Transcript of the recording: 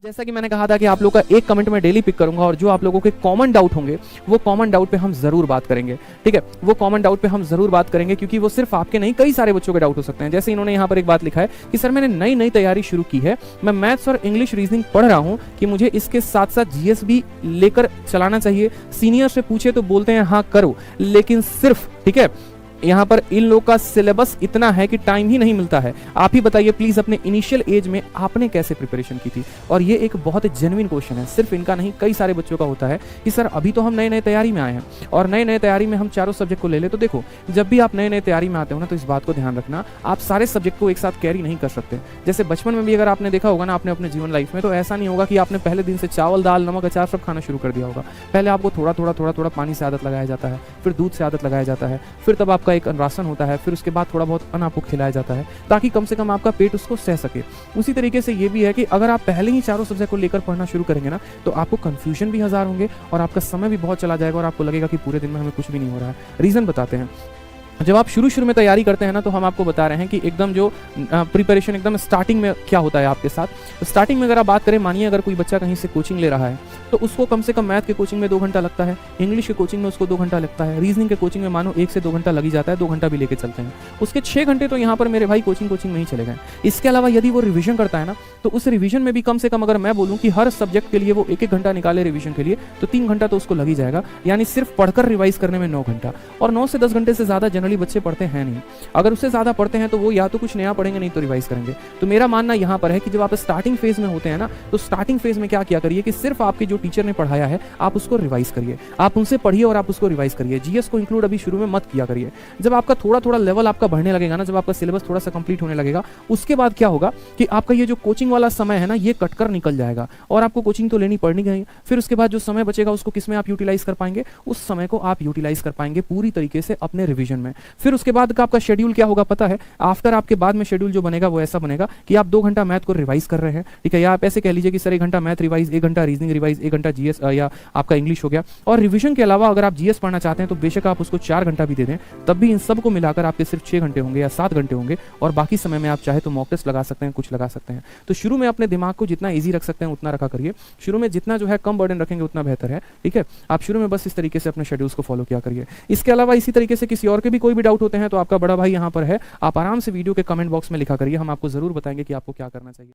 जैसा कि मैंने कहा था कि आप लोग का एक कमेंट मैं डेली पिक करूंगा और जो आप लोगों के कॉमन डाउट होंगे वो कॉमन डाउट पे हम जरूर बात करेंगे। ठीक है, वो कॉमन डाउट पे हम जरूर बात करेंगे क्योंकि वो सिर्फ आपके नहीं कई सारे बच्चों के डाउट हो सकते हैं। जैसे इन्होंने यहाँ पर एक बात लिखा है कि सर मैंने नई नई तैयारी शुरू की है, मैं मैथ्स और इंग्लिश रीजनिंग पढ़ रहा हूँ कि मुझे इसके साथ साथ जीएस भी लेकर चलाना चाहिए। सीनियर से पूछे तो बोलते हैं हाँ करो, लेकिन सिर्फ ठीक है यहाँ पर इन लोग का सिलेबस इतना है कि टाइम ही नहीं मिलता है। आप ही बताइए प्लीज अपने इनिशियल एज में आपने कैसे प्रिपरेशन की थी। और ये एक बहुत जेन्युइन क्वेश्चन है, सिर्फ इनका नहीं कई सारे बच्चों का होता है कि सर अभी तो हम नए नए तैयारी में आए हैं और नए नए तैयारी में हम चारों सब्जेक्ट को ले ले। तो देखो जब भी आप नए नए तैयारी में आते हो ना तो इस बात को ध्यान रखना, आप सारे सब्जेक्ट को एक साथ कैरी नहीं कर सकते। जैसे बचपन में भी अगर आपने देखा होगा ना आपने अपने जीवन लाइफ में, तो ऐसा नहीं होगा कि आपने पहले दिन से चावल दाल नमक अचार सब खाना शुरू कर दिया होगा। पहले आपको थोड़ा थोड़ा पानी से आदत लगाया जाता है, फिर दूध से आदत लगाया जाता है, फिर तब आपका एक राशन होता है, फिर उसके बाद थोड़ा बहुत अन्न आपको खिलाया जाता है ताकि कम से कम आपका पेट उसको सह सके। उसी तरीके से ये भी है कि अगर आप पहले ही चारों सब्जेक्ट को लेकर पढ़ना शुरू करेंगे ना तो आपको कंफ्यूजन भी हजार होंगे और आपका समय भी बहुत चला जाएगा और आपको लगेगा कि पूरे दिन में हमें कुछ भी नहीं हो रहा है। रीजन बताते हैं। जब आप शुरू में तैयारी करते हैं ना तो हम आपको बता रहे हैं कि एकदम जो प्रिपरेशन एकदम स्टार्टिंग में क्या होता है आपके साथ। तो स्टार्टिंग में अगर आप बात करें, मानिए अगर कोई बच्चा कहीं से कोचिंग ले रहा है तो उसको कम से कम मैथ के कोचिंग में 2 घंटा लगता है, इंग्लिश के कोचिंग में उसको 2 घंटा लगता है, रीजनिंग के कोचिंग में मानो 1 से 2 घंटा लग ही जाता है, 2 घंटा भी लेके चलते हैं। उसके 6 घंटे तो यहाँ पर मेरे भाई कोचिंग में ही चले गए। इसके अलावा यदि वो रिविजन करता है ना तो उस रिविजन में भी कम से कम अगर मैं बोलूँ कि हर सब्जेक्ट के लिए वो 1-1 घंटा निकाले रिविजन के लिए तो 3 घंटा तो उसको लग ही जाएगा। यानी सिर्फ पढ़कर रिवाइज करने में 9 घंटा। और 9 से 10 घंटे से ज्यादा जनरली बच्चे पढ़ते हैं नहीं। अगर उससे ज्यादा पढ़ते हैं तो वो या तो कुछ नया पढ़ेंगे नहीं तो रिवाइज करेंगे। तो मेरा मानना यहाँ पर है कि जब आप स्टार्टिंग फेज में होते हैं ना तो स्टार्टिंग फेज में क्या किया करिए कि सिर्फ आपके जो टीचर ने पढ़ाया है आप उसको रिवाइज करिए, आप उनसे पढ़िए और आप उसको रिवाइज करिए। जीएस को इंक्लूड अभी शुरू में मत किया करिए। जब आपका थोड़ा लेवल आपका बढ़ने लगेगा ना, जब आपका सिलेबस थोड़ा सा कंप्लीट होने लगेगा, उसके बाद क्या होगा कि आपका ये जो कोचिंग वाला समय है ना ये कटकर निकल जाएगा और आपको कोचिंग तो लेनी पड़नी है। फिर उसके बाद जो समय बचेगा उसको किसमें आप यूटिलाइज कर पाएंगे, उस समय को आप यूटिलाइज कर पाएंगे पूरी तरीके से अपने रिविजन में। फिर उसके बाद का आपका शेड्यूल क्या होगा पता है, आफ्टर आपके बाद में शेड्यूल जो बनेगा वो ऐसा बनेगा कि आप 2 घंटा मैथ को रिवाइज कर रहे हैं, ठीक है, या आप ऐसे कह लीजिए कि सर 1 घंटा मैथ रिवाइज, 1 घंटा रीजनिंग रिवाइज, 1 घंटा जीएस या आपका इंग्लिश हो गया। और रिवीजन के अलावा अगर आप जीएस पढ़ना चाहते हैं तो बेशक आप उसको 4 घंटा भी दे दें, तब भी इन सब को मिलाकर आपके सिर्फ 6 घंटे होंगे या 7 घंटे होंगे। और बाकी समय में आप चाहे तो मॉक टेस्ट लगा सकते हैं, कुछ लगा सकते हैं। तो शुरू में अपने दिमाग को जितना ईजी रख सकते हैं उतना रखा करिए। शुरू में जितना जो है कम बर्डन रखेंगे उतना बेहतर है। ठीक है, आप शुरू में बस इस तरीके से अपने शेड्यूल्स को फॉलो किया करिए। इसके अलावा इसी तरीके से किसी और के भी कोई भी डाउट होते हैं तो आपका बड़ा भाई यहाँ पर है, आप आराम से वीडियो के कमेंट बॉक्स में लिखा करिए, हम आपको जरूर बताएंगे कि आपको क्या करना चाहिए।